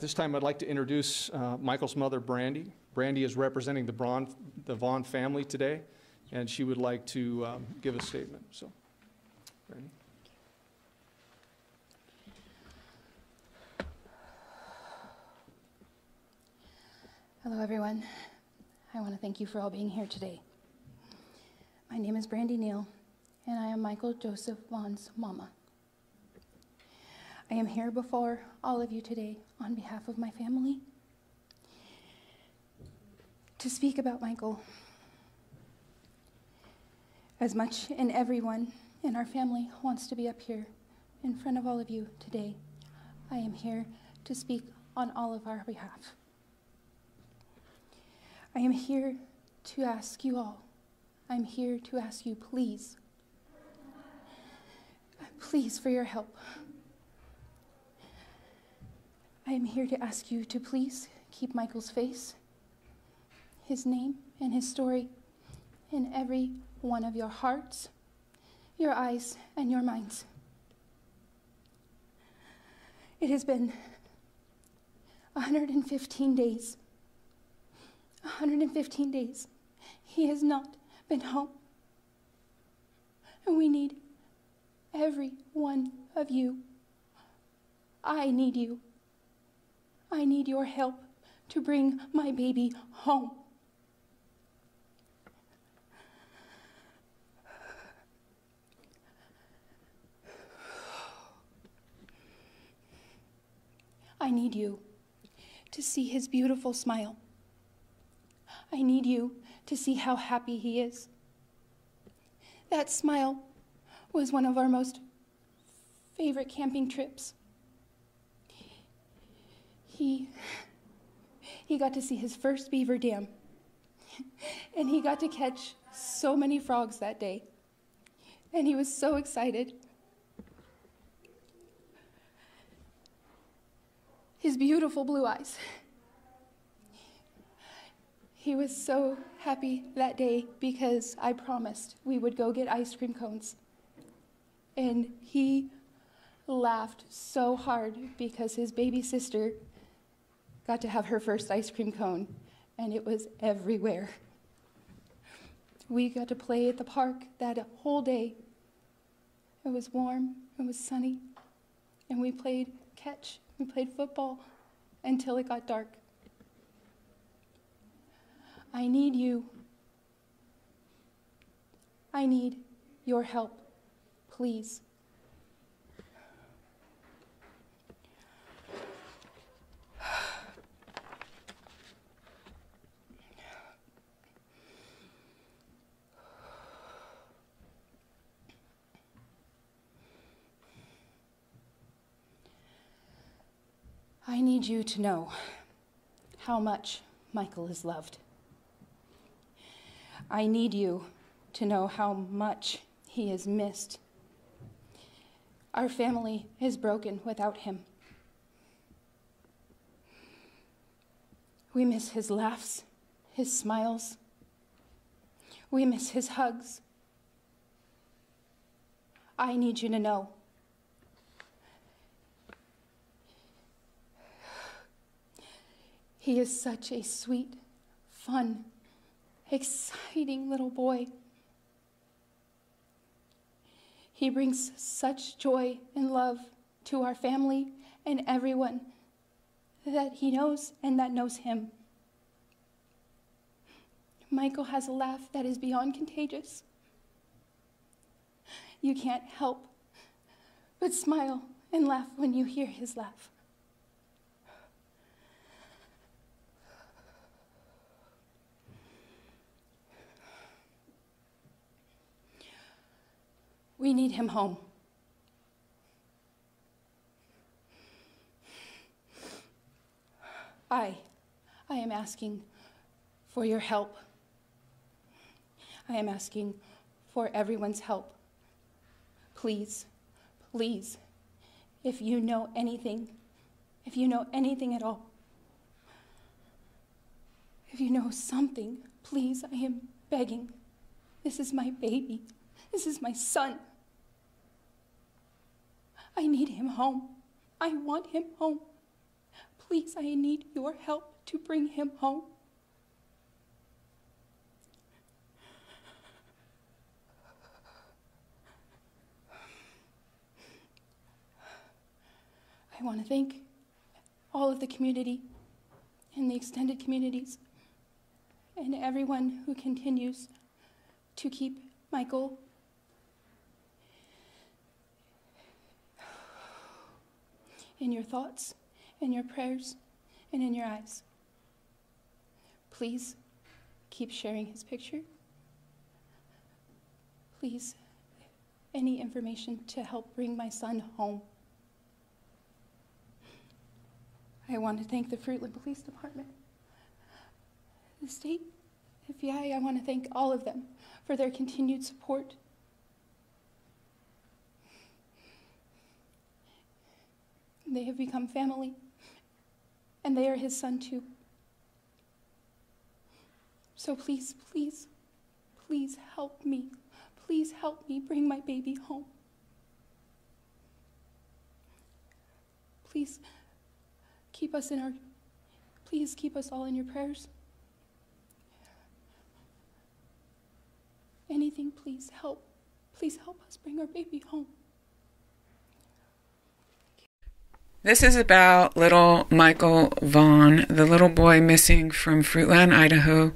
this time I'd like to introduce Michael's mother, Brandy. Brandy is representing the Vaughan family today, and she would like to give a statement. So, Brandy. Hello, everyone. I want to thank you for all being here today. My name is Brandy Neal, and I am Michael Joseph Vaughan's mama. I am here before all of you today on behalf of my family to speak about Michael. As much and everyone in our family wants to be up here in front of all of you today, I am here to speak on all of our behalf. I am here to ask you all, I'm here to ask you, please for your help. I am here to ask you to please keep Michael's face, his name, and his story in every one of your hearts, your eyes, and your minds. It has been 115 days. 115 days. He has not been home. And we need every one of you. I need you. I need your help to bring my baby home. I need you to see his beautiful smile. I need you to see how happy he is. That smile was one of our most favorite camping trips. He got to see his first beaver dam, and he got to catch so many frogs that day, and he was so excited. His beautiful blue eyes. He was so happy that day because I promised we would go get ice cream cones. And he laughed so hard because his baby sister got to have her first ice cream cone, and it was everywhere. We got to play at the park that whole day. It was warm, it was sunny, and we played catch. We played football until it got dark. I need you. I need your help, please. I need you to know how much Michael is loved. I need you to know how much he is missed. Our family is broken without him. We miss his laughs, his smiles. We miss his hugs. I need you to know he is such a sweet, fun, exciting little boy. He brings such joy and love to our family and everyone that he knows and that knows him. Michael has a laugh that is beyond contagious. You can't help but smile and laugh when you hear his laugh. We need him home. I am asking for your help. I am asking for everyone's help. Please, please, if you know anything at all, if you know something, please, I am begging. This is my baby. This is my son. I need him home. I want him home. Please, I need your help to bring him home. I want to thank all of the community and the extended communities and everyone who continues to keep Michael in your thoughts, in your prayers, and in your eyes. Please keep sharing his picture. Please, any information to help bring my son home. I want to thank the Fruitland Police Department, the state, FBI. I want to thank all of them for their continued support. They have become family, and they are his son too. So please, please, please help me. Please help me bring my baby home. Please keep us please keep us all in your prayers. Anything, please help. Please help us bring our baby home. This is about little Michael Vaughan, the little boy missing from Fruitland, Idaho.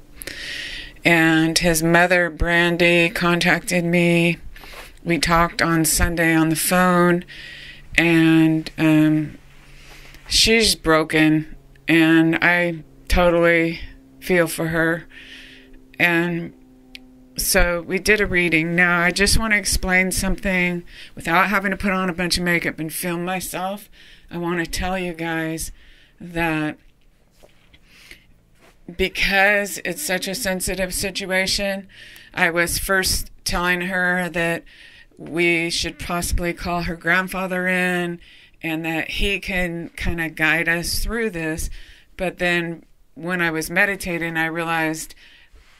And his mother, Brandy, contacted me. We talked on Sunday on the phone, and she's broken, and I totally feel for her. And so we did a reading. Now, I just want to explain something without having to put on a bunch of makeup and film myself. I want to tell you guys that because it's such a sensitive situation, I was first telling her that we should possibly call her grandfather in and that he can kind of guide us through this. But then when I was meditating, I realized,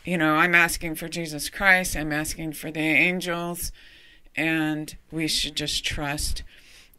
you know, I'm asking for Jesus Christ, I'm asking for the angels, and we should just trust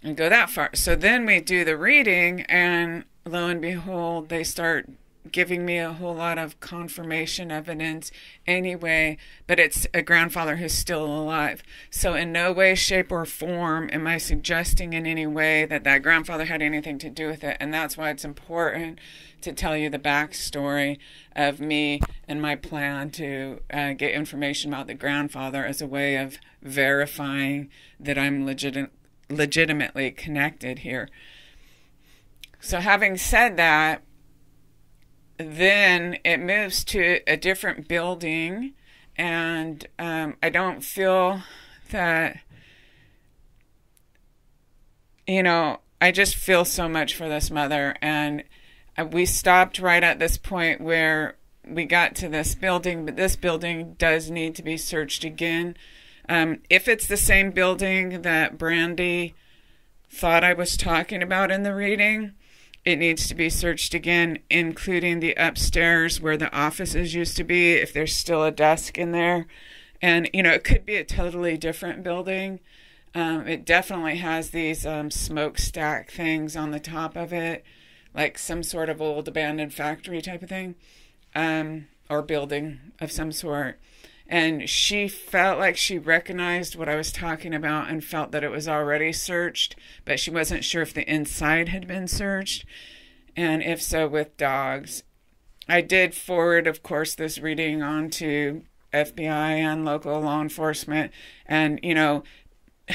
and go that far. So then we do the reading, and lo and behold, they start giving me a whole lot of confirmation evidence anyway, but it's a grandfather who's still alive. So in no way, shape, or form am I suggesting in any way that that grandfather had anything to do with it. And that's why it's important to tell you the backstory of me and my plan to get information about the grandfather as a way of verifying that I'm legitimately connected here. So having said that, then it moves to a different building, and I don't feel that, you know, I just feel so much for this mother. And we stopped right at this point where we got to this building, but this building does need to be searched again. If it's the same building that Brandy thought I was talking about in the reading, it needs to be searched again, including the upstairs where the offices used to be, if there's still a desk in there. And, you know, it could be a totally different building. It definitely has these smokestack things on the top of it, like some sort of old abandoned factory type of thing, or building of some sort. And she felt like she recognized what I was talking about and felt that it was already searched, but she wasn't sure if the inside had been searched, and if so, with dogs. I did forward, of course, this reading on to FBI and local law enforcement, and, you know,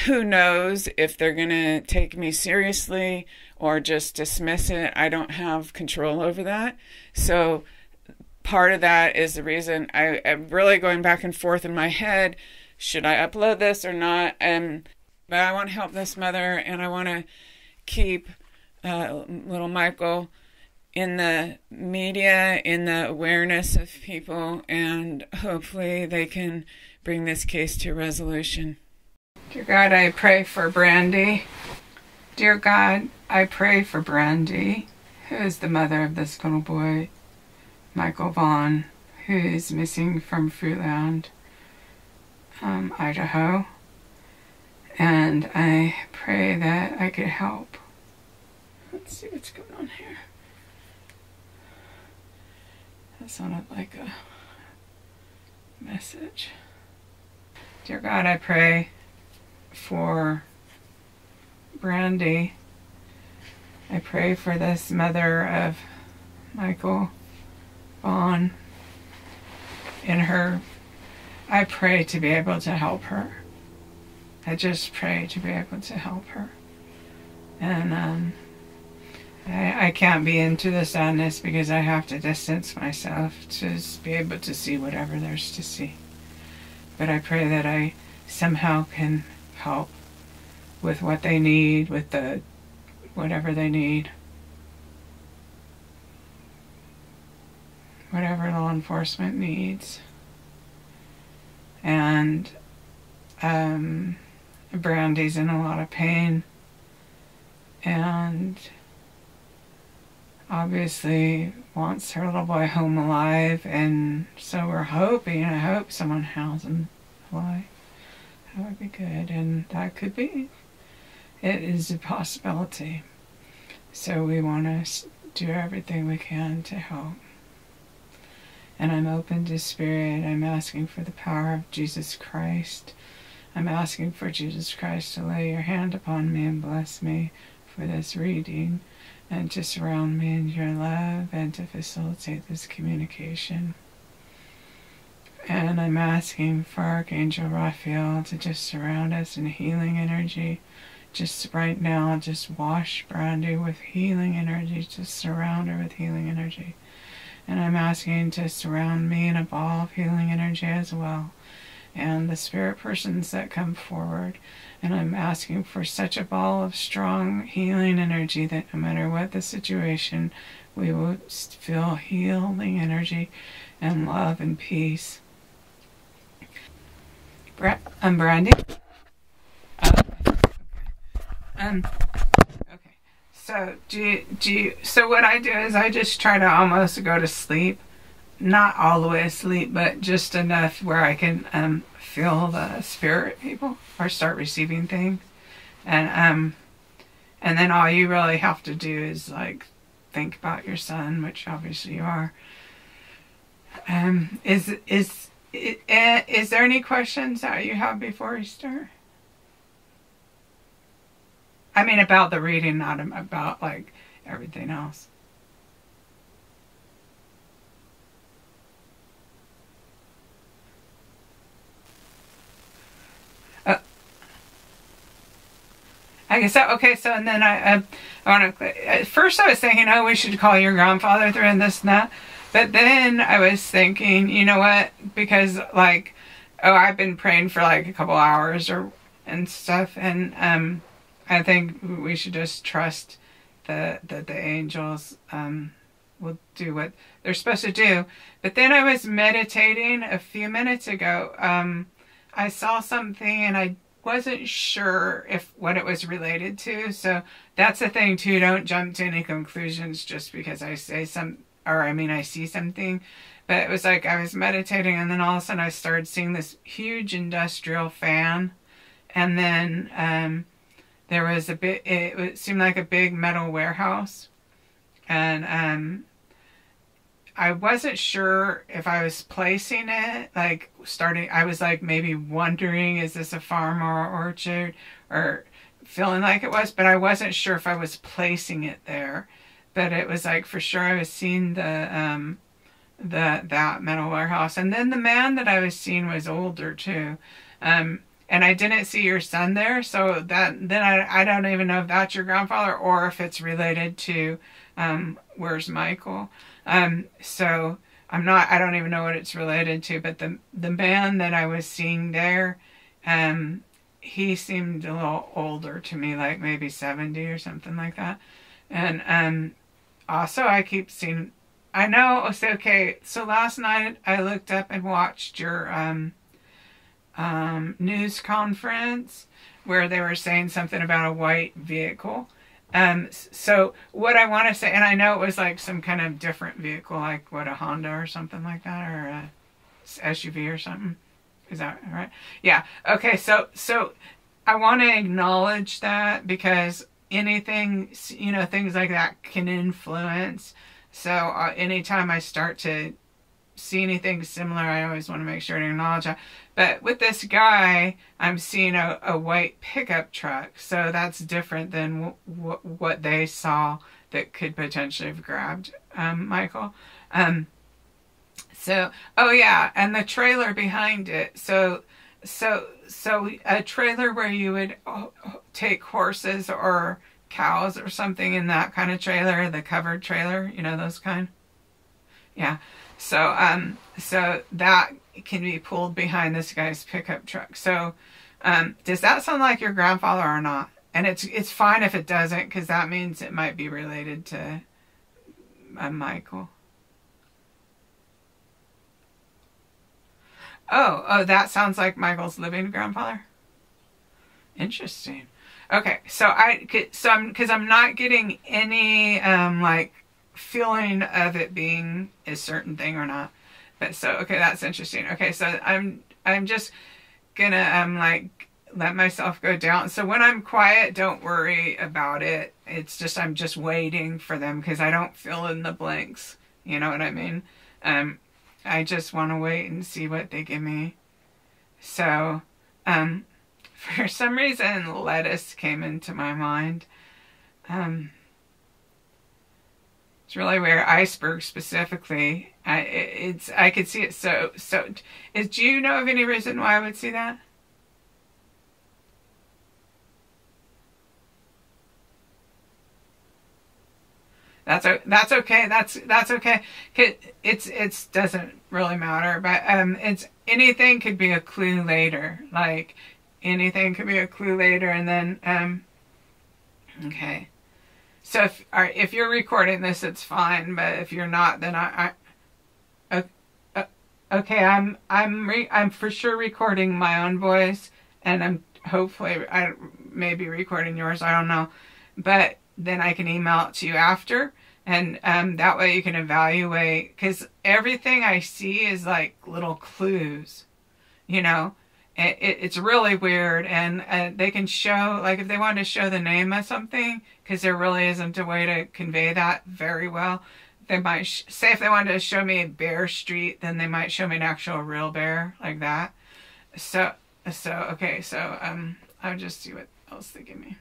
who knows if they're going to take me seriously or just dismiss it. I don't have control over that. So part of that is the reason I'm really going back and forth in my head. Should I upload this or not? But I want to help this mother, and I want to keep little Michael in the media, in the awareness of people, and hopefully they can bring this case to resolution. Dear God, I pray for Brandy. Dear God, I pray for Brandy, who is the mother of this little boy, Michael Vaughan, who is missing from Fruitland, Idaho. And I pray that I could help. Let's see what's going on here. That sounded like a message. Dear God, I pray for Brandy. I pray for this mother of Michael Vaughan in her. I pray to be able to help her. I just pray to be able to help her. And I can't be into the sadness because I have to distance myself to be able to see whatever there's to see. But I pray that I somehow can help with what they need, with the whatever they need. Whatever law enforcement needs. And Brandy's in a lot of pain. And obviously wants her little boy home alive, and so we're hoping, I hope someone has him alive. That would be good, and that could be, it is a possibility. So we want to do everything we can to help. And I'm open to Spirit. I'm asking for the power of Jesus Christ. I'm asking for Jesus Christ to lay your hand upon me and bless me for this reading, and to surround me in your love, and to facilitate this communication. And I'm asking for Archangel Raphael to just surround us in healing energy. Just right now, just wash Brandy with healing energy, just surround her with healing energy. And I'm asking to surround me in a ball of healing energy as well. And the spirit persons that come forward. And I'm asking for such a ball of strong healing energy that no matter what the situation, we will feel healing energy and love and peace. I'm Brandy. Okay. So so what I do is I just try to almost go to sleep. Not all the way asleep, but just enough where I can feel the spirit people or start receiving things. And then all you really have to do is like think about your son, which obviously you are. Is there any questions that you have before we start? I mean about the reading, not about like everything else. I guess so. Okay, so and then I want to. At first, I was thinking, oh, we should call your grandfather through and this and that. But then I was thinking, you know what? Because like, oh, I've been praying for like a couple hours and stuff, and I think we should just trust that the angels will do what they're supposed to do. But then I was meditating a few minutes ago. I saw something and I wasn't sure what it was related to. So that's the thing too. Don't jump to any conclusions just because I say I see something. But it was like I was meditating and then all of a sudden I started seeing this huge industrial fan. And then there was it seemed like a big metal warehouse. And I wasn't sure if I was placing it, I was like maybe wondering, is this a farm or orchard, or feeling like it was, but I wasn't sure if I was placing it there. But it was like for sure I was seeing that metal warehouse. And then the man that I was seeing was older too. And I didn't see your son there, so I don't even know if that's your grandfather or if it's related to where's Michael. So I don't even know what it's related to, but the man that I was seeing there, he seemed a little older to me, like maybe 70 or something like that. And also I keep seeing, I know, okay, so last night I looked up and watched your news conference where they were saying something about a white vehicle. So what I want to say, and I know it was like some kind of different vehicle, like what, a Honda or something like that, or a SUV or something. Is that right? Yeah. Okay. So I want to acknowledge that because anything, things like that can influence. So anytime I start to see anything similar, I always want to make sure to acknowledge that. But with this guy, I'm seeing a white pickup truck. So that's different than what they saw that could potentially have grabbed Michael. So, oh yeah, and the trailer behind it. So a trailer where you would take horses or cows or something in that kind of trailer, the covered trailer, you know, those kind. Yeah. So that can be pulled behind this guy's pickup truck. So, does that sound like your grandfather or not? And it's fine if it doesn't, because that means it might be related to Michael. Oh, that sounds like Michael's living grandfather. Interesting. Okay, so I'm not getting any like feeling of it being a certain thing or not. But so okay, that's interesting. Okay, so I'm just gonna like let myself go down. So when I'm quiet, don't worry about it. It's just I'm just waiting for them because I don't fill in the blanks. You know what I mean? I just want to wait and see what they give me. So, for some reason, lettuce came into my mind. It's really weird. Iceberg specifically. I could see it. So do you know of any reason why I would see that? That's okay. That's okay. It doesn't really matter. But it's anything could be a clue later. Like anything could be a clue later, and then okay. So if you're recording this, it's fine. But if you're not, then okay. I'm for sure recording my own voice, and I'm hopefully I may be recording yours. I don't know, but then I can email it to you after, and that way you can evaluate, because everything I see is like little clues, you know. It's really weird, and they can show, like if they wanted to show the name of something, because there really isn't a way to convey that very well. They might say if they wanted to show me a bear street, then they might show me an actual real bear like that. So okay, so I'll just see what else they give me.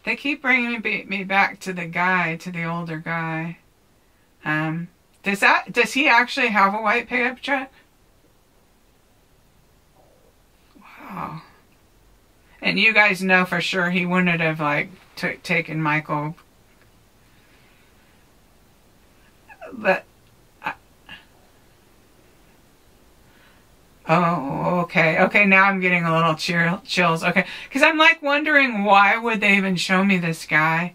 They keep bringing me back to the older guy. Does he actually have a white pickup truck? Wow. And you guys know for sure he wouldn't have like taken Michael. But oh, okay, now I'm getting a little chills. Okay, because I'm like wondering why would they even show me this guy?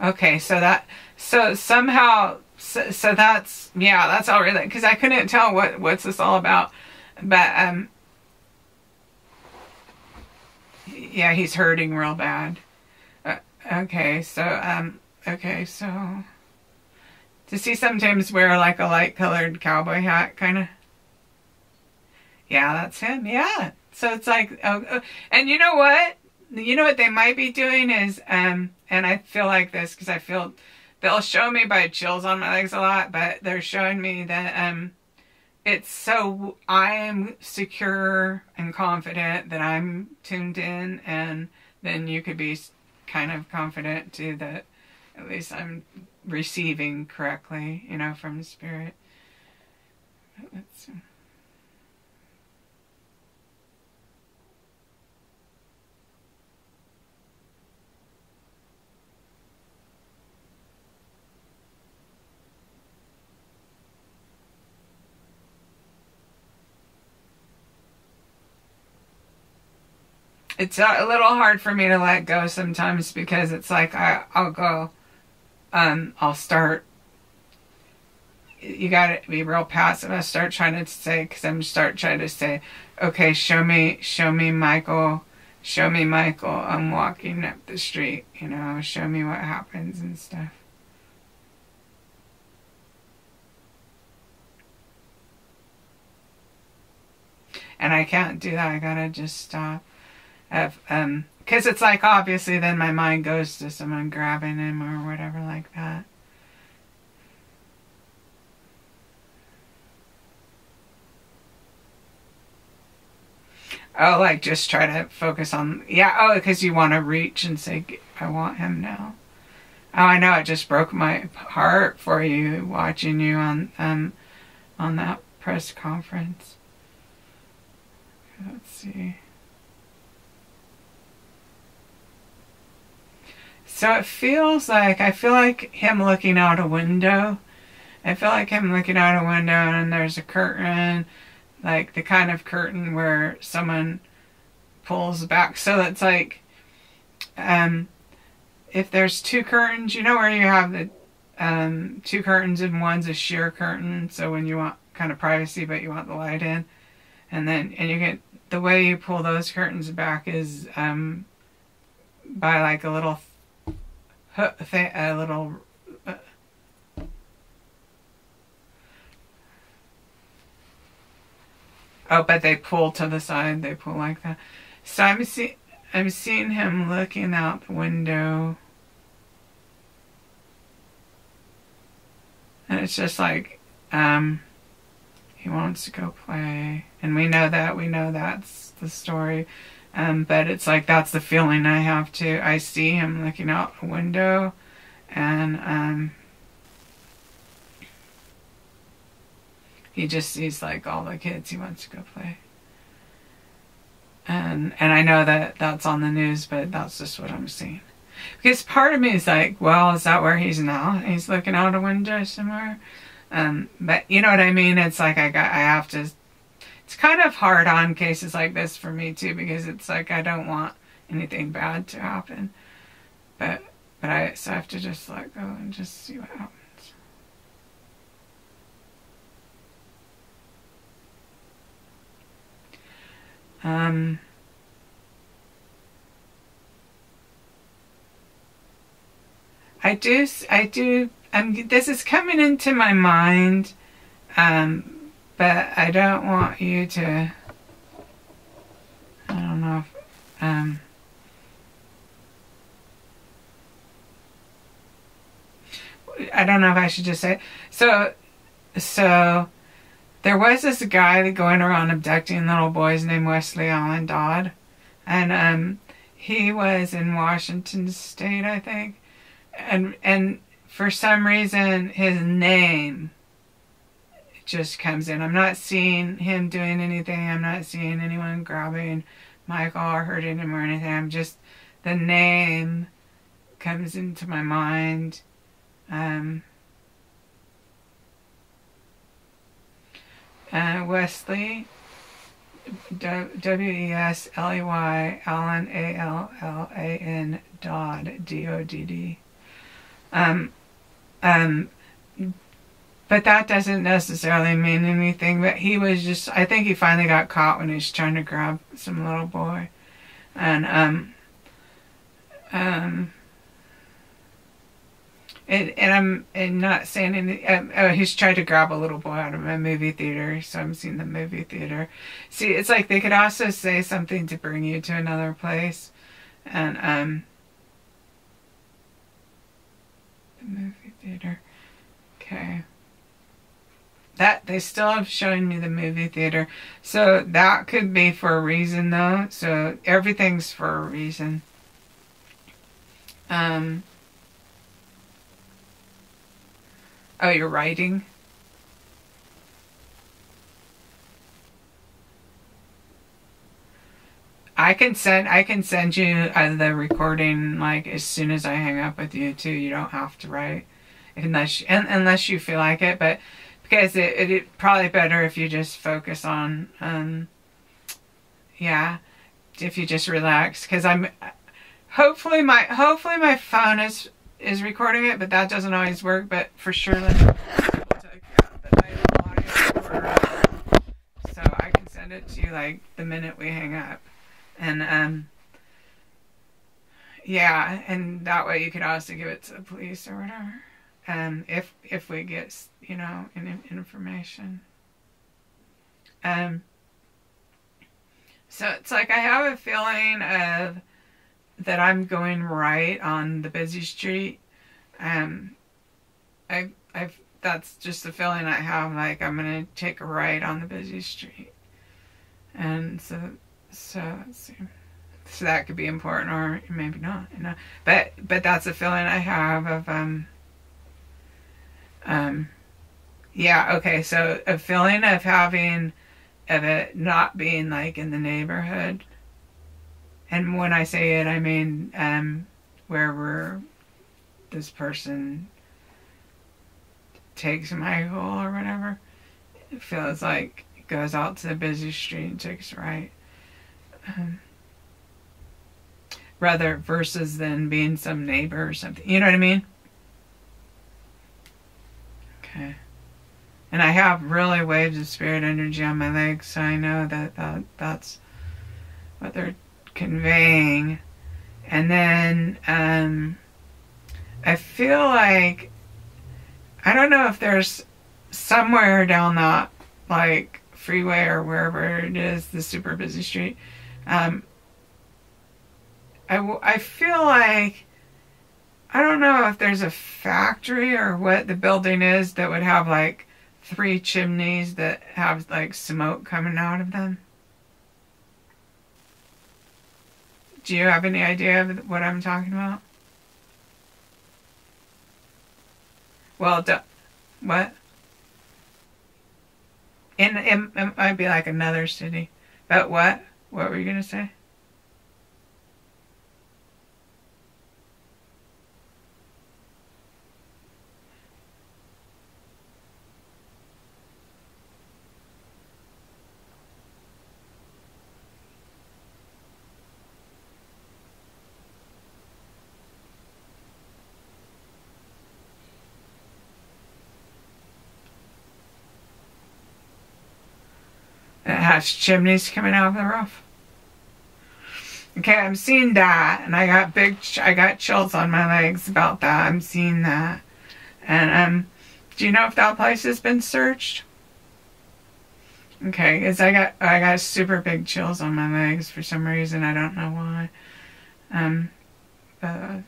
Okay, so somehow that's, yeah, that's all really, because I couldn't tell what's this all about, but yeah, he's hurting real bad. Okay, so does he sometimes wear like a light colored cowboy hat, kind of? Yeah, that's him. Yeah. So it's like, and you know what? You know what they might be doing is, and I feel like this because I feel they'll show me by chills on my legs a lot, but they're showing me that it's so I am secure and confident that I'm tuned in, and then you could be kind of confident too that at least I'm receiving correctly, you know, from the Spirit. Let's see. It's a little hard for me to let go sometimes because it's like I'll go, I'll start, you gotta be real passive. I start trying to say, because I'm trying to say, okay, show me Michael, show me Michael. I'm walking up the street, you know, show me what happens and stuff. And I can't do that. I gotta just stop. Because it's like, obviously, then my mind goes to someone grabbing him or whatever like that. Oh, like just try to focus on, yeah, oh, because you want to reach and say, I want him now. Oh, I know, it just broke my heart for you, watching you on that press conference. Let's see. So it feels like, I feel like him looking out a window. I feel like him looking out a window and there's a curtain, like the kind of curtain where someone pulls back. So it's like, if there's two curtains, you know where you have the two curtains and one's a sheer curtain, so when you want kind of privacy but you want the light in, and you get, the way you pull those curtains back is by like a little oh, but they pull to the side, they pull like that. So I'm seeing him looking out the window. And it's just like, he wants to go play. And we know that's the story. But it's like, that's the feeling I have too. I see him looking out the window and, he just sees like all the kids, he wants to go play. And I know that that's on the news, but that's just what I'm seeing. Because part of me is like, well, is that where he's now? He's looking out a window somewhere. But you know what I mean? It's like I have to, it's kind of hard on cases like this for me too, because it's like I don't want anything bad to happen. But so I have to just let go and just see what happens. This is coming into my mind, but I don't want you to, I don't know if, I don't know if I should just say, so there was this guy going around abducting little boys named Wesley Allen Dodd, and he was in Washington State, I think, and for some reason his name just comes in. I'm not seeing him doing anything. I'm not seeing anyone grabbing Michael or hurting him or anything. I'm just, the name comes into my mind. Wesley, W-E-S-L-E-Y, Allen, A-L-L-A-N, Dodd, D-O-D-D. But that doesn't necessarily mean anything, but he was just, I think he finally got caught when he was trying to grab some little boy. And, and I'm not saying any, he's tried to grab a little boy out of a movie theater, so I'm seeing the movie theater. See, it's like they could also say something to bring you to another place. And, the movie theater. Okay. That, they still have showing me the movie theater. So that could be for a reason though. So everything's for a reason. Oh, you're writing? I can send you the recording like as soon as I hang up with you too. You don't have to write unless you feel like it, but because it probably better if you just focus on yeah, if you just relax, because I'm hopefully my phone is recording it, but that doesn't always work. But for sure, let me but I have audio recorder, so I can send it to you like the minute we hang up. And yeah, and that way you could also give it to the police or whatever. If we get, you know, information. So it's like I have a feeling of that I'm going right on the busy street. That's just the feeling I have, like I'm gonna take a right on the busy street. And so let's see. So that could be important, or maybe not, you know. But that's a feeling I have of yeah, okay, so a feeling of having of it not being like in the neighborhood. And when I say it, I mean where this person takes Michael or whatever. It feels like it goes out to the busy street and takes a right. Rather versus than being some neighbor or something. You know what I mean? Okay. And I have really waves of spirit energy on my legs, so I know that's what they're conveying. And then I feel like, I don't know if there's somewhere down that like freeway or wherever it is, the super busy street. I feel like, I don't know if there's a factory or what the building is that would have like 3 chimneys that have like smoke coming out of them. Do you have any idea of what I'm talking about? Well, what? It might be like another city. But what? What were you going to say? It has chimneys coming out of the roof. Okay, I'm seeing that, and I got chills on my legs about that. I'm seeing that. And do you know if that place has been searched? Okay, because I got super big chills on my legs for some reason. I don't know why. But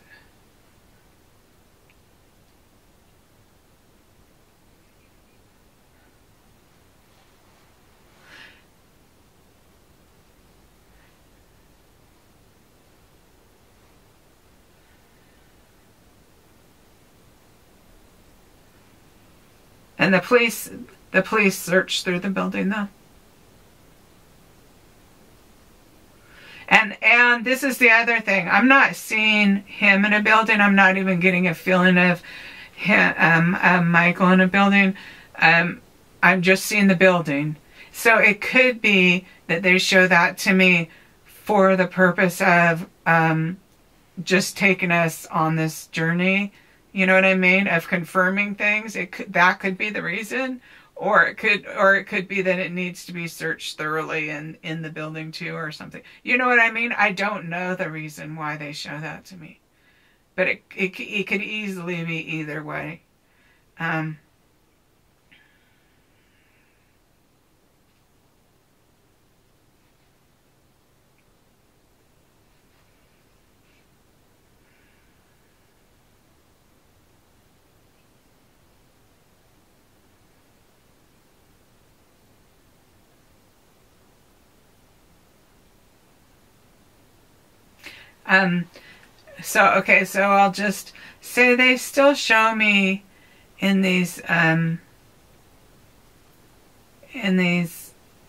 and the police searched through the building though. And this is the other thing. I'm not seeing him in a building. I'm not even getting a feeling of him, Michael in a building. I'm just seeing the building. So it could be that they show that to me for the purpose of just taking us on this journey. You know what I mean? Of confirming things. That could be the reason, or it could be that it needs to be searched thoroughly in the building too, or something. You know what I mean? I don't know the reason why they show that to me, but it could easily be either way. So I'll just say they still show me in these,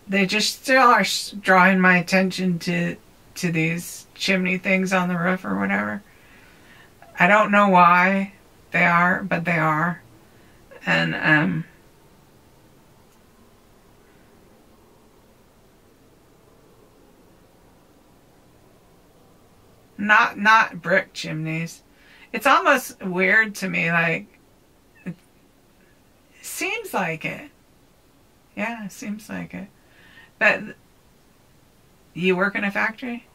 they just still are drawing my attention to these chimney things on the roof or whatever. I don't know why they are, but they are. And, not brick chimneys. It's almost weird to me, like, it seems like it. Yeah, it seems like it. But you work in a factory?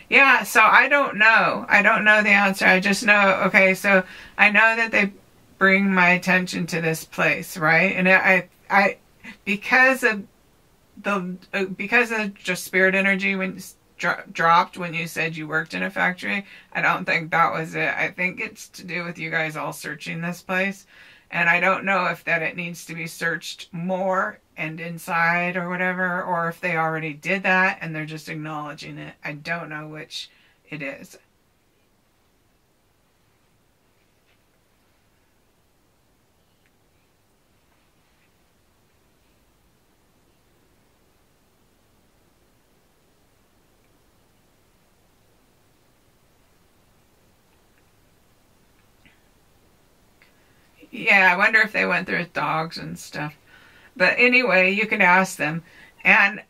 Yeah, so I don't know. I don't know the answer. I just know, okay, so I know that they bring my attention to this place, right? And I because of just spirit energy when dropped when you said you worked in a factory, I don't think that was it. I think it's to do with you guys all searching this place. And I don't know if that it needs to be searched more and inside or whatever, or if they already did that and they're just acknowledging it. I don't know which it is. Yeah, I wonder if they went through with dogs and stuff. But anyway, you can ask them. And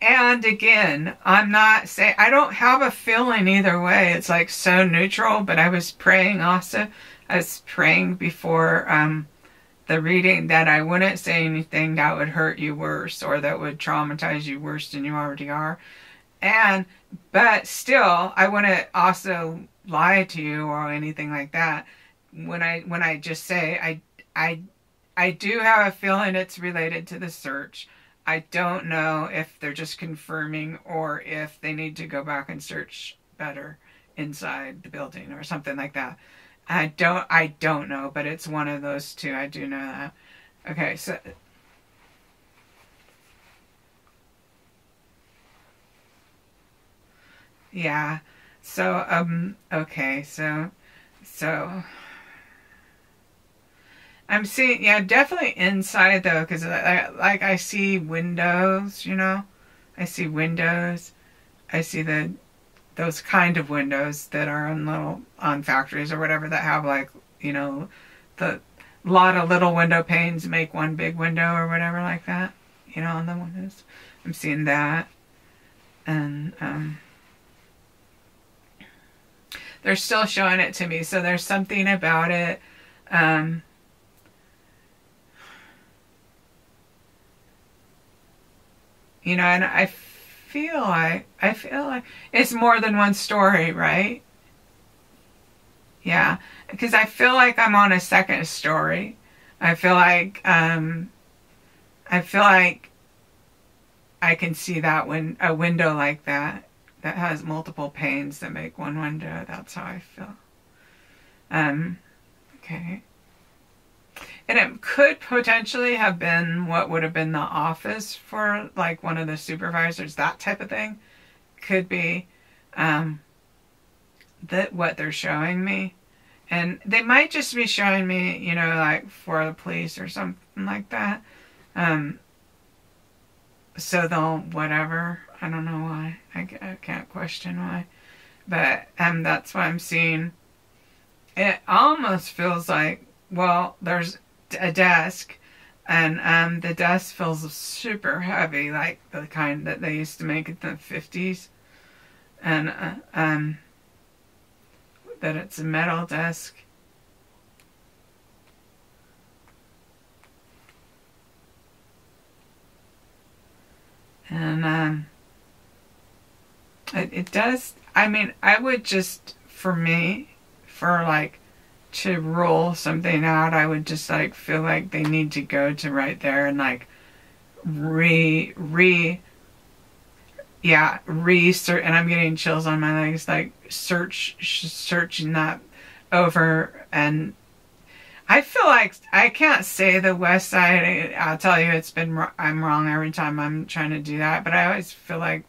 again, I'm not saying, I don't have a feeling either way. It's like so neutral, but I was praying also. I was praying before the reading that I wouldn't say anything that would hurt you worse or that would traumatize you worse than you already are. But still, I wouldn't also lie to you or anything like that. When I just say, I do have a feeling it's related to the search. I don't know if they're just confirming or if they need to go back and search better inside the building or something like that. I don't know, but it's one of those two. I do know that. Okay, so yeah. So okay, so I'm seeing, yeah, definitely inside though, because I see windows, you know, I see windows, I see those kind of windows that are on factories or whatever that have like, you know, the lot of little window panes make one big window or whatever like that, you know, on the windows. I'm seeing that, and they're still showing it to me, so there's something about it. You know, and I feel like it's more than one story, right? Yeah, because I feel like I'm on a second story. I feel like I can see that when a window like that has multiple panes that make one window. That's how I feel. Okay. And it could potentially have been what would have been the office for like one of the supervisors, that type of thing. Could be what they're showing me. And they might just be showing me, you know, like for the police or something like that. So they'll, whatever. I don't know why. I can't question why. But that's what I'm seeing. It almost feels like, well, there's a desk, and the desk feels super heavy, like the kind that they used to make in the 50s, and that it's a metal desk. And it does, I mean, I would just, for like, to roll something out, I would just like feel like they need to go to right there and like research, and I'm getting chills on my legs, like searching that over. And I feel like I can't say the west side. I'll tell you, I'm wrong every time I'm trying to do that, but I always feel like,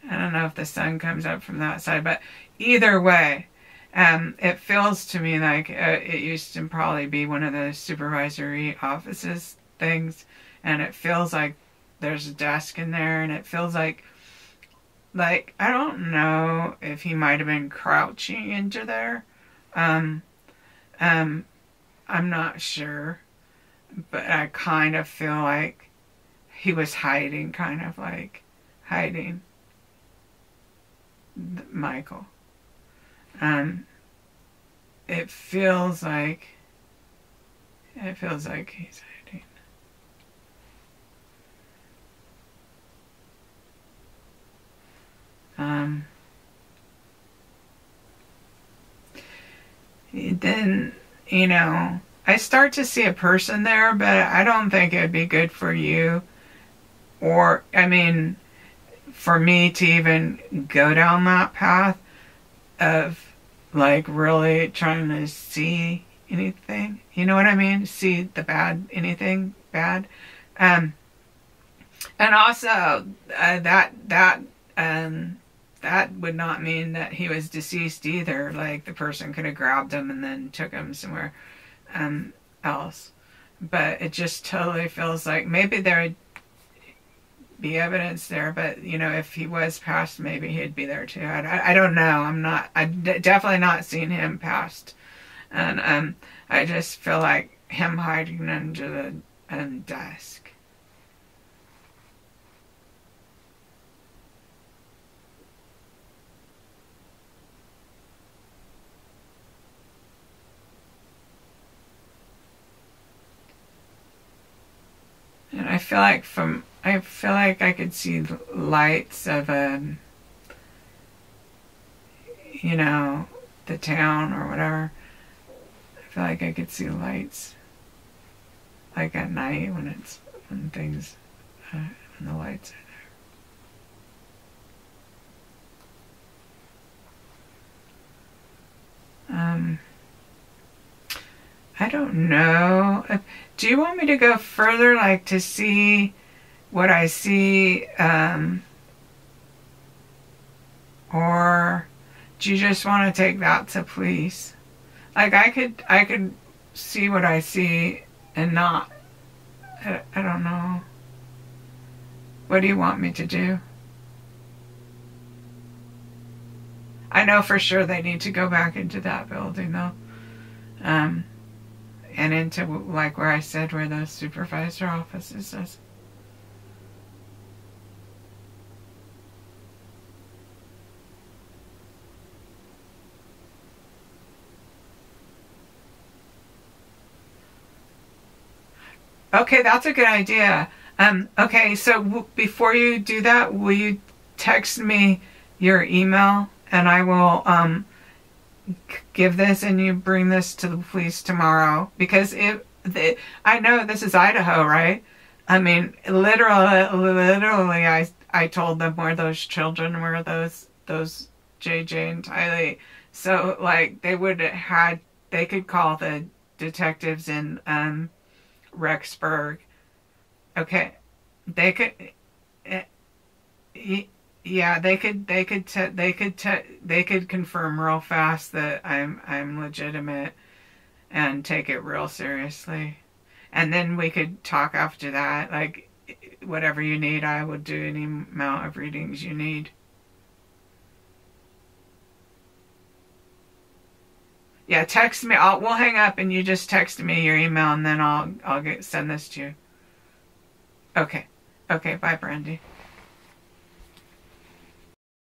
I don't know if the sun comes up from that side, but either way, it feels to me like it used to probably be one of the supervisory offices things, and it feels like there's a desk in there, and it feels like I don't know if he might have been crouching into there. I'm not sure, but I kind of feel like he was hiding, Michael. It feels like he's hiding. then, you know, I start to see a person there, but I don't think it would be good for you, or, I mean, for me to even go down that path of, like, really trying to see anything. You know what I mean? See the bad, anything bad. And also, that would not mean that he was deceased either. Like, the person could have grabbed him and then took him somewhere else. But it just totally feels like maybe there would be evidence there, but, you know, if he was passed, maybe he'd be there too. I don't know. I've definitely not seen him passed. And I just feel like him hiding under the desk. And I feel like I could see lights of you know, the town or whatever. I feel like I could see lights, like at night when things, when the lights are there. I don't know. Do you want me to go further, like to see what I see, or do you just want to take that to police? Like I could see what I see and not. I don't know. What do you want me to do? I know for sure they need to go back into that building though. And into, like, where I said, where the supervisor offices is. Okay, that's a good idea. Okay, so before you do that, will you text me your email, and I will, give this and you bring this to the police tomorrow, because I know this is Idaho, right? I mean, literally, I told them where those children were, those JJ and Tylee. So like they could call the detectives in Rexburg. Okay, they could. Yeah, they could confirm real fast that I'm legitimate and take it real seriously. And then we could talk after that. Like, whatever you need, I would do any amount of readings you need. Yeah, text me. We'll hang up and you just text me your email and then I'll send this to you. Okay. Okay, bye, Brandy.